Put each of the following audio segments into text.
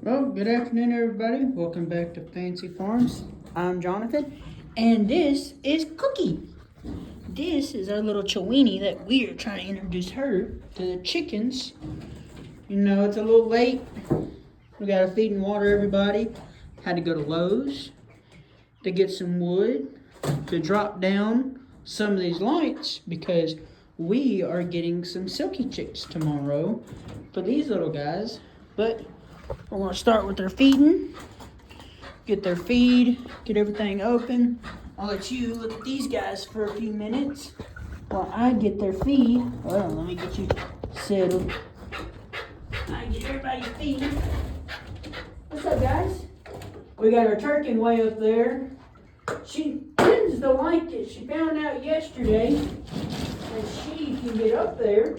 Well, good afternoon, everybody. Welcome back to Fancy Farms. I'm Jonathan, and this is Cookie. This is our little Chiweenie that we are trying to introduce her to the chickens. You know, it's a little late. We got to feed and water everybody. Had to go to Lowe's to get some wood to drop down some of these lights because we are getting some silky chicks tomorrow for these little guys. But we're going to start with their feeding. Get their feed, get everything open. I'll let you look at these guys for a few minutes while I get their feed. Well, let me get you settled. I get everybody's feed. What's up, guys? We got our turkey way up there. She tends to like it. She found out yesterday that she can get up there.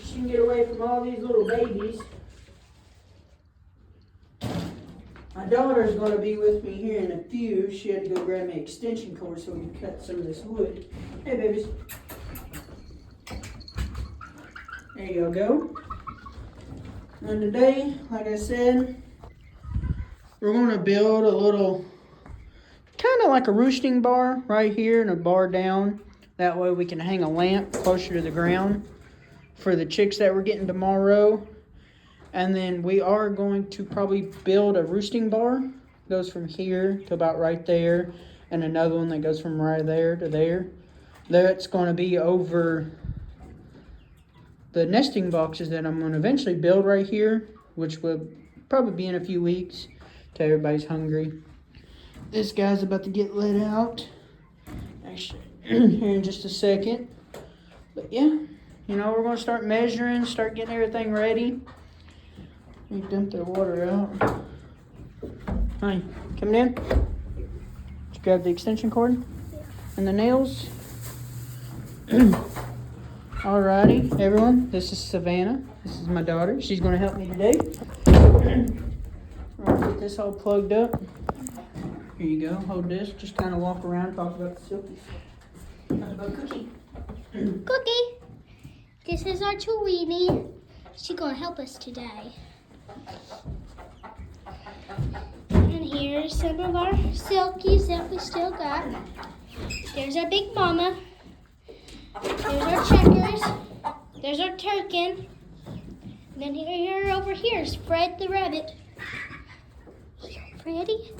She can get away from all these little babies. My daughter's going to be with me here in a few. She had to go grab me an extension cord so we can cut some of this wood. Hey, babies. There you go. And today, like I said, we're going to build a little, kind of like a roosting bar right here and a bar down. That way we can hang a lamp closer to the ground for the chicks that we're getting tomorrow. And then we are going to probably build a roosting bar. Goes from here to about right there. And another one that goes from right there to there. That's going to be over the nesting boxes that I'm going to eventually build right here. Which will probably be in a few weeks till everybody's hungry. This guy's about to get let out. Actually, here in just a second. But yeah, you know, we're going to start measuring, start getting everything ready. We dump their water out. Hi, coming in? Just grab the extension cord and the nails. Alrighty, everyone. This is Savannah. This is my daughter. She's going to help me today. We're going to get this all plugged up. Here you go. Hold this. Just kind of walk around, talk about the silkies. Talk about Cookie. Cookie, this is our Chiweenie. She's going to help us today. And here's some of our silkies that we still got. There's our big mama. There's our checkers. There's our turkin. And then here over here is Fred the rabbit. Freddy?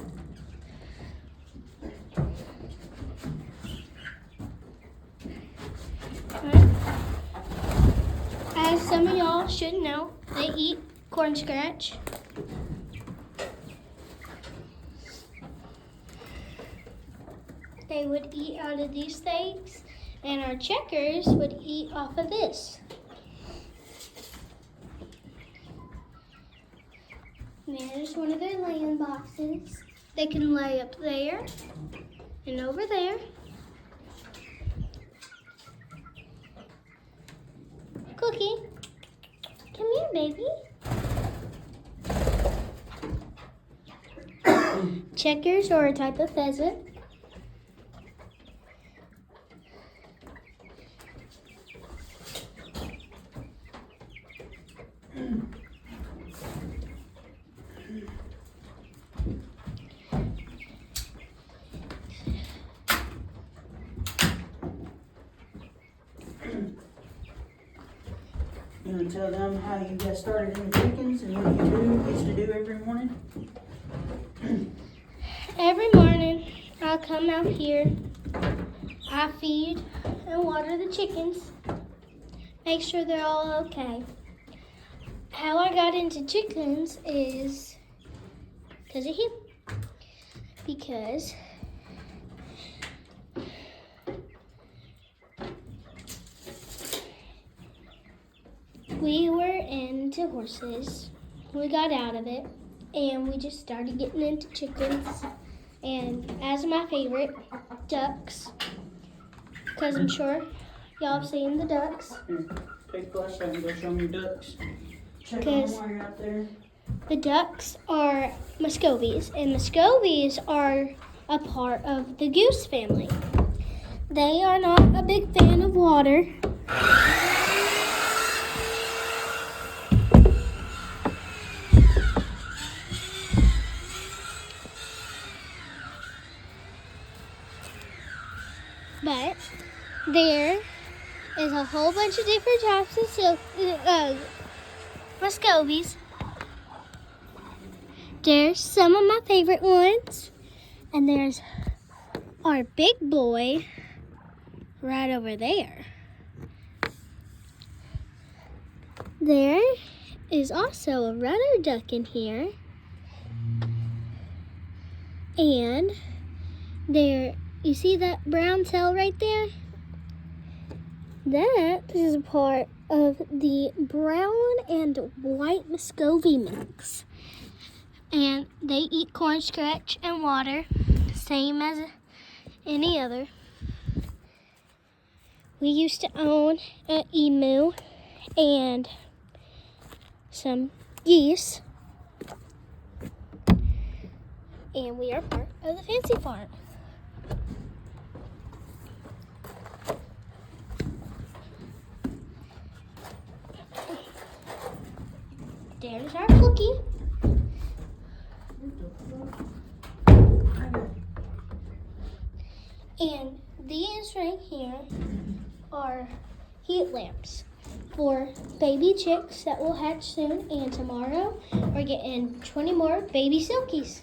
Alright. As some of y'all should know, they eat corn scratch. They would eat out of these things, and our checkers would eat off of this. And there's one of their laying boxes. They can lay up there and over there. Cookie, come here, baby. Checkers are a type of pheasant. You want to tell them how you got started in the chickens and what you used to do every morning? Every morning, I'll come out here. I feed and water the chickens. Make sure they're all okay. How I got into chickens is because of him. Because we were into horses. We got out of it, and we just started getting into chickens. And as my favorite, ducks. Because I'm sure y'all have seen the ducks. Here, take a flashlight and go show me your ducks. Check them while you're out there. The ducks are Muscovies, and Muscovies are a part of the goose family. They are not a big fan of water. there is a whole bunch of different types of Muscovies. There's some of my favorite ones. And there's our big boy right over there. There is also a rudder duck in here. And there, you see that brown tail right there? That is a part of the brown and white Muscovy mix. And they eat corn scratch and water, same as any other. We used to own an emu and some geese. And we are part of the Fancy Farm. There's our cookie. And these right here are heat lamps for baby chicks that will hatch soon. And tomorrow we're getting 20 more baby silkies.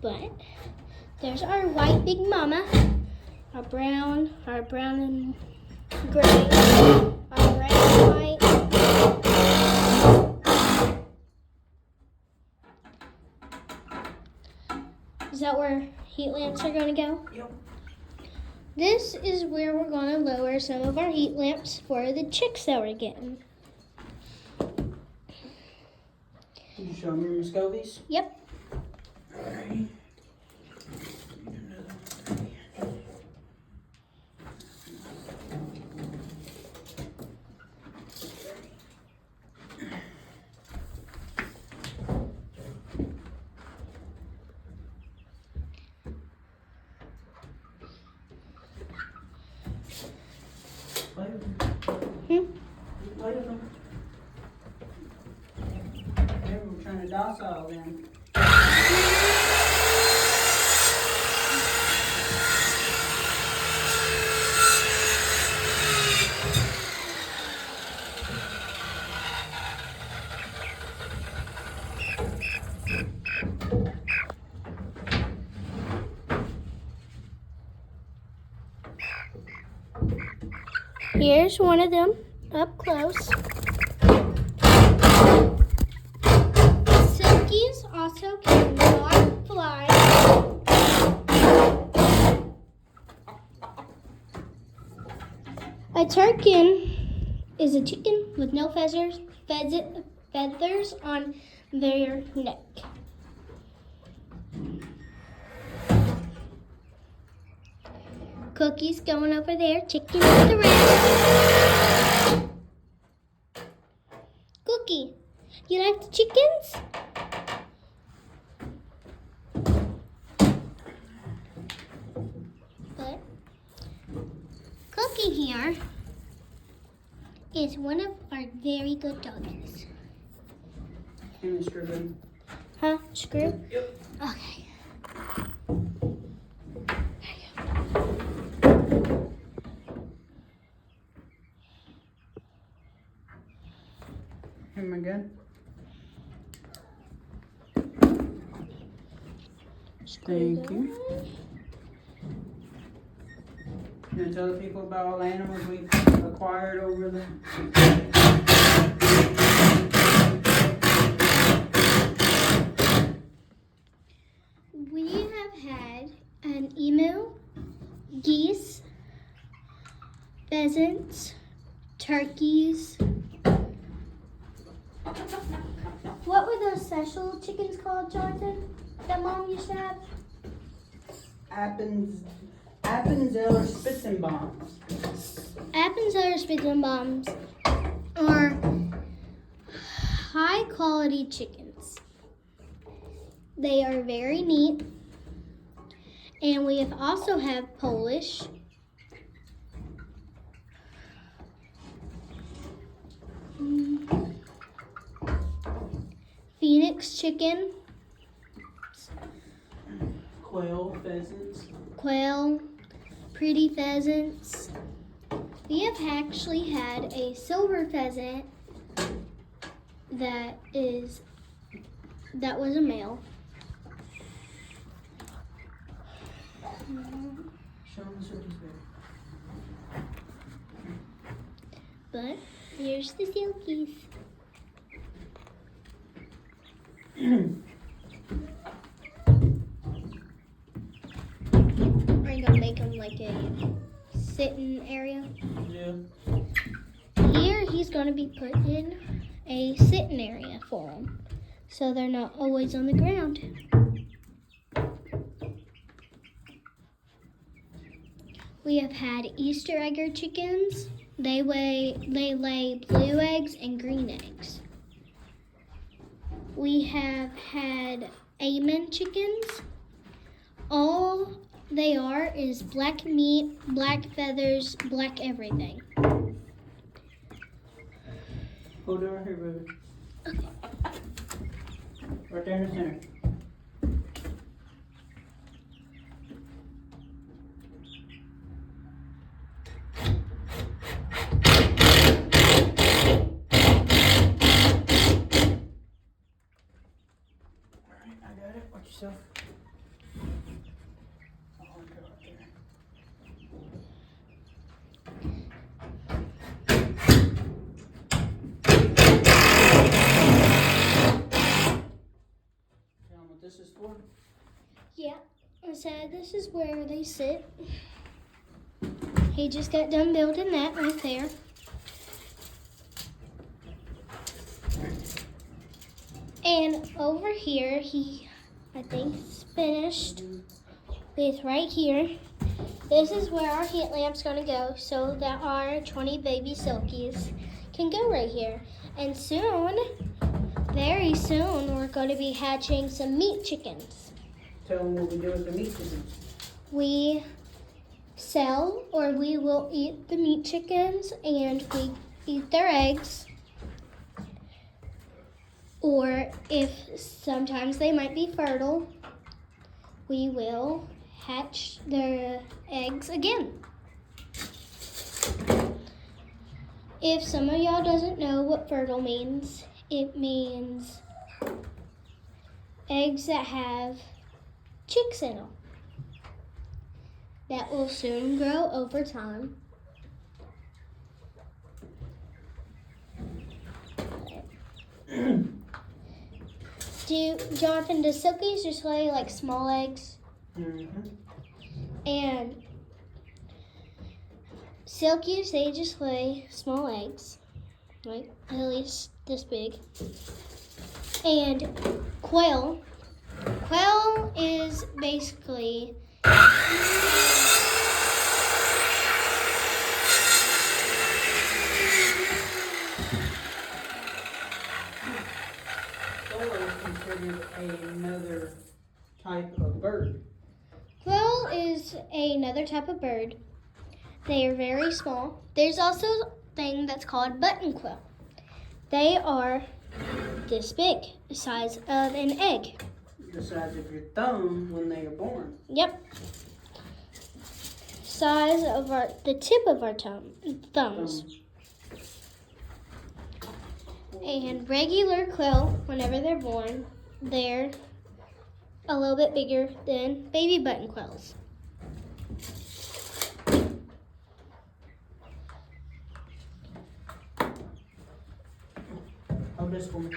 But there's our white big mama, our brown and gray, our red and white. Is that where heat lamps are going to go? Yep. This is where we're going to lower some of our heat lamps for the chicks that we're getting. Can you show me your Muscovies? Yep. Alright. Play with them. Play with them. Maybe we're trying to docile them. Here's one of them up close. Silkies also cannot fly. A turkin is a chicken with no feathers on their neck. Cookie's going over there, chicken with the rest. Cookie, you like the chickens? But Cookie here is one of our very good doggies. And screw them. Huh? Screw? Yep. Okay. Am I good? Thank you. You want to tell the people about all the animals we acquired over the... We have had an emu, geese, pheasants, turkeys. What were those special chickens called, Jonathan, that Mom used to have? Appenzeller Spitzenbombs. Appenzeller Spitzenbombs are high quality chickens. They are very neat. And we have also have Polish, Phoenix mixed chicken, Quail, pheasants. quail, pretty pheasants. We have actually had a silver pheasant that was a male. Show them the silkies better. But here's the silkies. Are you gonna make them like a sitting area? Yeah. Here he's gonna be put in a sitting area for them, so they're not always on the ground. We have had Easter egger chickens. They lay blue eggs and green eggs. We have had Amen chickens. All they are is black meat, black feathers, black everything. Hold it right here, baby. Right there in the center. Alright, I got it. Watch yourself. I'll hold it right there. Tell them what this is for. Yeah, so this is where they sit. He just got done building that right there. And over here, I think, is finished with right here. This is where our heat lamp's gonna go so that our 20 baby silkies can go right here. And soon, very soon, we're gonna be hatching some meat chickens. Tell them what we do with the meat chickens. We sell or we will eat the meat chickens and we eat their eggs. Or if sometimes they might be fertile, we will hatch their eggs again. If some of y'all doesn't know what fertile means, it means eggs that have chicks in them. That will soon grow over time. Jonathan, does silkies just lay like small eggs? Mm-hmm. And silkies, they just lay small eggs, like at least this big. And quail is basically Quail is considered another type of bird. Quail is another type of bird. They are very small. There's also a thing that's called button quail. They are this big, the size of an egg. The size of your thumb when they are born. Yep. Size of the tip of our thumbs. And regular quail, whenever they're born, they're a little bit bigger than baby button quails. Hold this for me.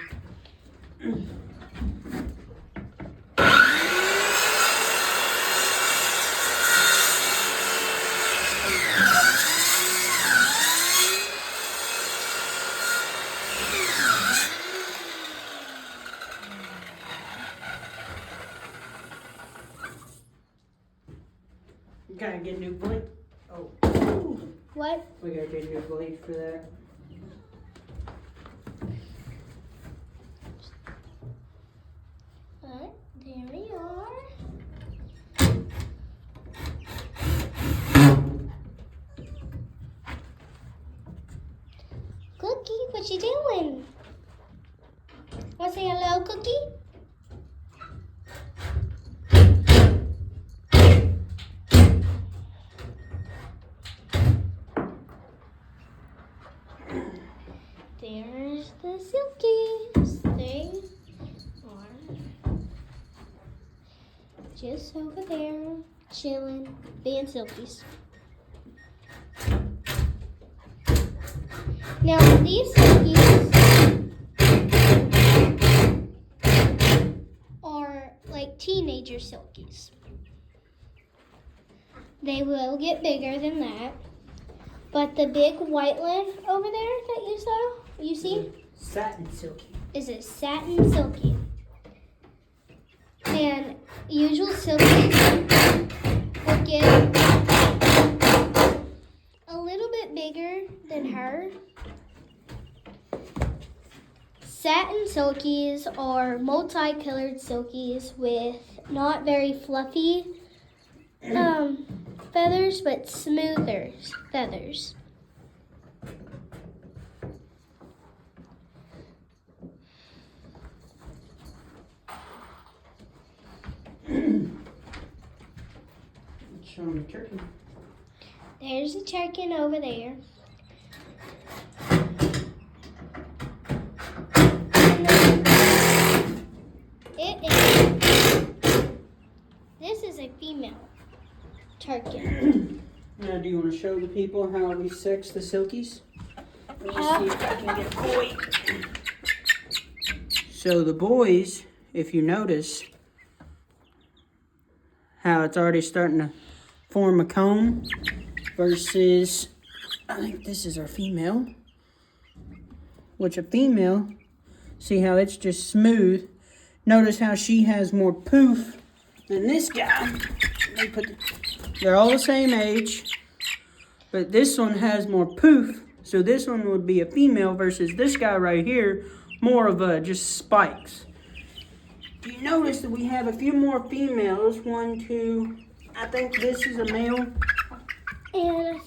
You gotta get a new blade. Oh. What? We gotta get a new blade for that. But there we are. Cookie, what you doing? What's to say hello, Cookie? There's the silkies. They are just over there, chilling, being silkies. Now, these silkies are like teenager silkies. They will get bigger than that. But the big white one over there that you see? Satin silky. Is a satin silky. And usual silkies will get a little bit bigger than her. Satin silkies are multicolored silkies with not very fluffy feathers, but smoother feathers. Show them the turkey. There's a chicken over there. This is a female turkey. Now, do you want to show the people how we sex the silkies? Let me see if I can get a boy. So the boys, if you notice, how it's already starting to form a comb versus, I think this is our female, which a female, see how it's just smooth. Notice how she has more poof than this guy. They're all the same age, but this one has more poof. So this one would be a female versus this guy right here, more of a just spikes. Do you notice that we have a few more females? 1, 2, I think this is a male. And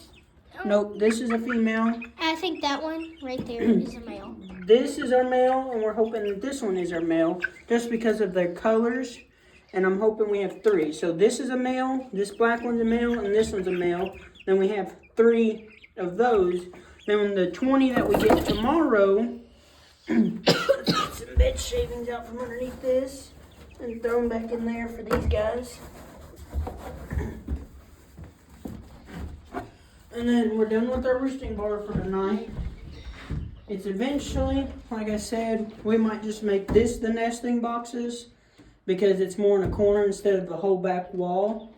Nope, this is a female. I think that one right there is a male. This is our male, and we're hoping that this one is our male, just because of their colors. And I'm hoping we have 3. So this is a male, this black one's a male, and this one's a male. Then we have 3 of those. Then when the 20 that we get tomorrow, let's get some bed shavings out from underneath this and throw them back in there for these guys. And then we're done with our roosting bar for tonight. It's eventually, like I said, we might just make this the nesting boxes because it's more in a corner instead of the whole back wall.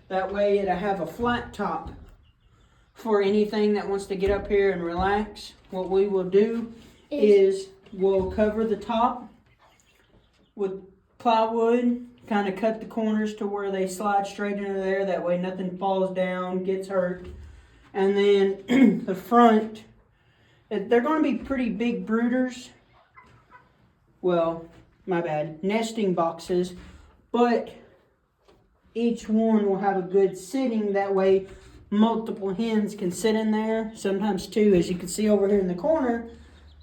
That way it'll have a flat top for anything that wants to get up here and relax. What we will do is we'll cover the top with plywood, kind of cut the corners to where they slide straight into there. That way nothing falls down, gets hurt. And then the front, they're going to be pretty big brooders. Well, my bad, nesting boxes. But each one will have a good sitting. That way multiple hens can sit in there. Sometimes 2. As you can see over here in the corner,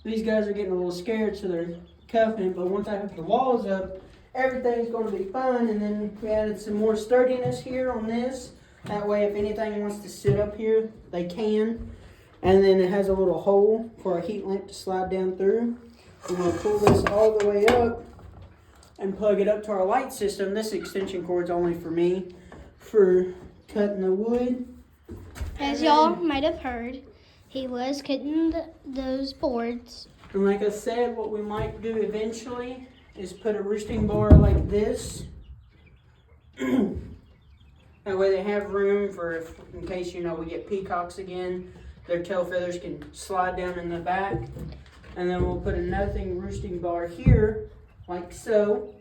these guys are getting a little scared, so they're cuffing. But once I have the walls up, everything's going to be fine. And then we added some more sturdiness here on this. That way if anything wants to sit up here, they can. And then it has a little hole for a heat lamp to slide down through. We're going to pull this all the way up and plug it up to our light system. This extension cord's only for me, for cutting the wood. As y'all might have heard, he was cutting those boards. And like I said, what we might do eventually is put a roosting bar like this. That way they have room for, in case, you know, we get peacocks again, their tail feathers can slide down in the back. And then we'll put a nothing roosting bar here, like so.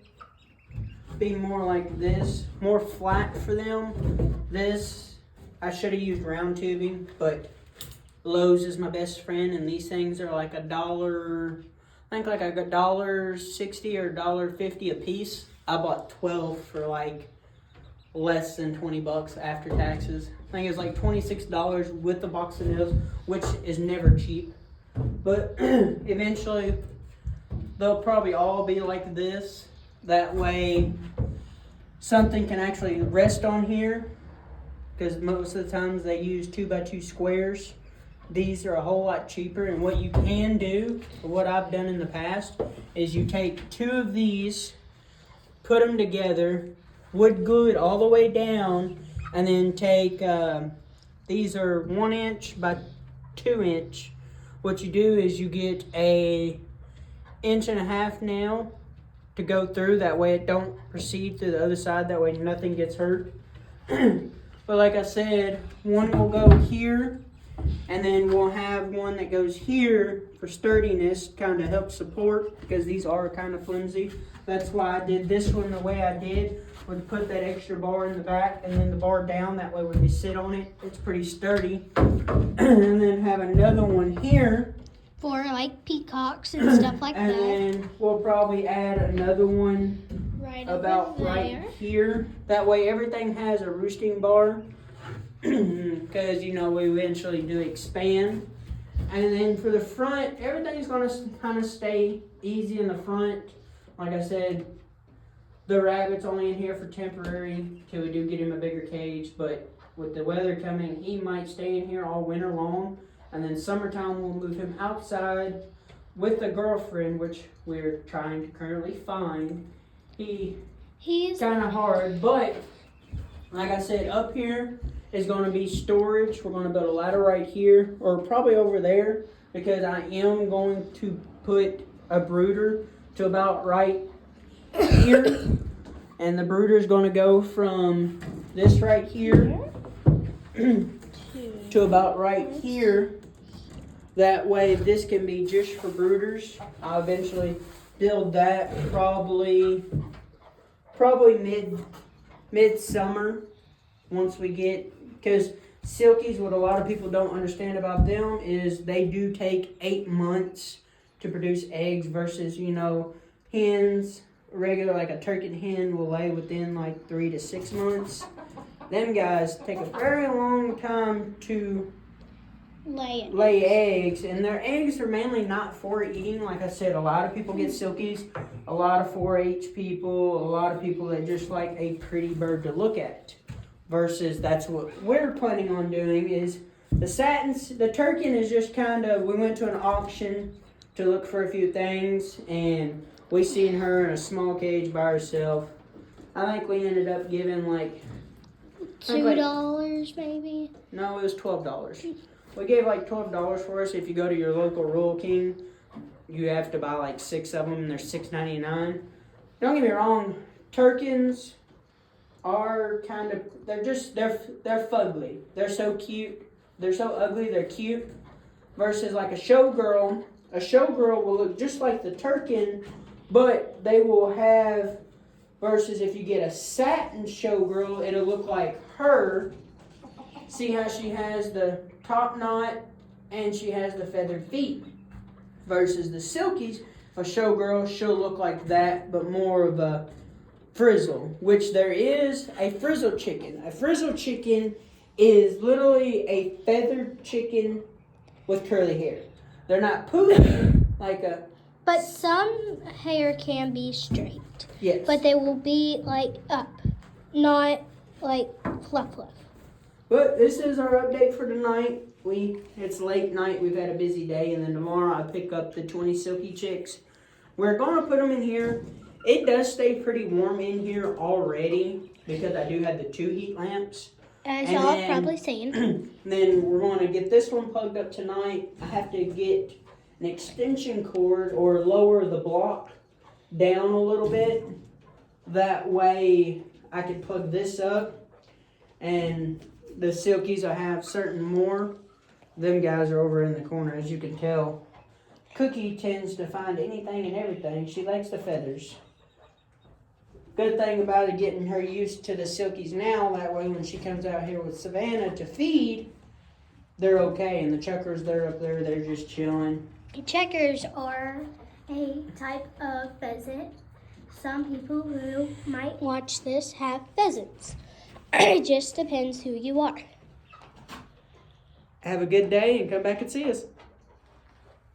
Be more like this, more flat for them. This, I should have used round tubing, but Lowe's is my best friend, and these things are like $1, I think like $1.60 or $1.50 a piece. I bought 12 for like less than 20 bucks after taxes. I think it was like $26 with the box of nails, which is never cheap. But eventually they'll probably all be like this. That way something can actually rest on here, because most of the times they use 2x2 squares. These are a whole lot cheaper, and what you can do, or what I've done in the past, is you take 2 of these, put them together, wood glue it all the way down, and then take, these are 1 inch by 2 inch. What you do is you get a 1.5 inch nail to go through, that way it don't proceed to the other side, that way nothing gets hurt. But like I said, one will go here, and then we'll have one that goes here for sturdiness, kind of help support, because these are kind of flimsy. That's why I did this one the way I did, would put that extra bar in the back and then the bar down, that way when they sit on it, it's pretty sturdy. And then have another one here. For like peacocks and stuff like And that. then we'll probably add another one Right about over right there. here. That way everything has a roosting bar, because you know we eventually do expand. And then for the front, everything's gonna kind of stay easy in the front. Like I said, the rabbit's only in here for temporary till we do get him a bigger cage. But with the weather coming, he might stay in here all winter long. And then summertime, we'll move him outside with a girlfriend, which we're trying to currently find. He's Kind of hard, but like I said, up here is going to be storage. We're going to build a ladder right here, or probably over there, because I am going to put a brooder to about right here. And the brooder is going to go from this right here to about right here. That way this can be just for brooders. I'll eventually build that probably mid-summer, once we get, because silkies, what a lot of people don't understand about them is they do take 8 months to produce eggs versus, you know, hens, regular like a turkey hen will lay within like 3 to 6 months. Them guys take a very long time to lay eggs, and their eggs are mainly not for eating. Like I said, a lot of people get silkies, a lot of 4-H people, a lot of people that just like a pretty bird to look at, versus that's what we're planning on doing. Is the satins, the turkey is just kind of, we went to an auction to look for a few things, and we seen her in a small cage by herself. I think we ended up giving like $2 maybe. No, it was $12. We gave like $12 for us. If you go to your local Rural King, you have to buy like 6 of them, and they're $6.99. Don't get me wrong, Turkins are kind of, they're fugly. They're so cute. They're so ugly, they're cute. Versus like a showgirl. A showgirl will look just like the Turkin, but they will have, versus if you get a satin showgirl, it'll look like her. See how she has the top knot and she has the feathered feet. Versus the silkies, a showgirl, she'll look like that, but more of a frizzle, which there is a frizzle chicken. A frizzle chicken is literally a feathered chicken with curly hair. They're not poofy like a... But some hair can be straight. Yes. But they will be like up, not like fluff. But this is our update for tonight. It's late night. We've had a busy day, and then tomorrow I pick up the 20 silky chicks. We're going to put them in here. It does stay pretty warm in here already because I do have the 2 heat lamps. As And y'all then- probably seen. Then we're going to get this one plugged up tonight. I have to get an extension cord or lower the block down a little bit. That way I can plug this up. And the silkies, I have certain more. Them guys are over in the corner, as you can tell. Cookie tends to find anything and everything. She likes the feathers. Good thing about it, getting her used to the silkies now, that way when she comes out here with Savannah to feed, they're okay. And the chuckers, they're up there, they're just chilling. Checkers are a type of pheasant. Some people who might watch this have pheasants. It just depends who you are. Have a good day and come back and see us.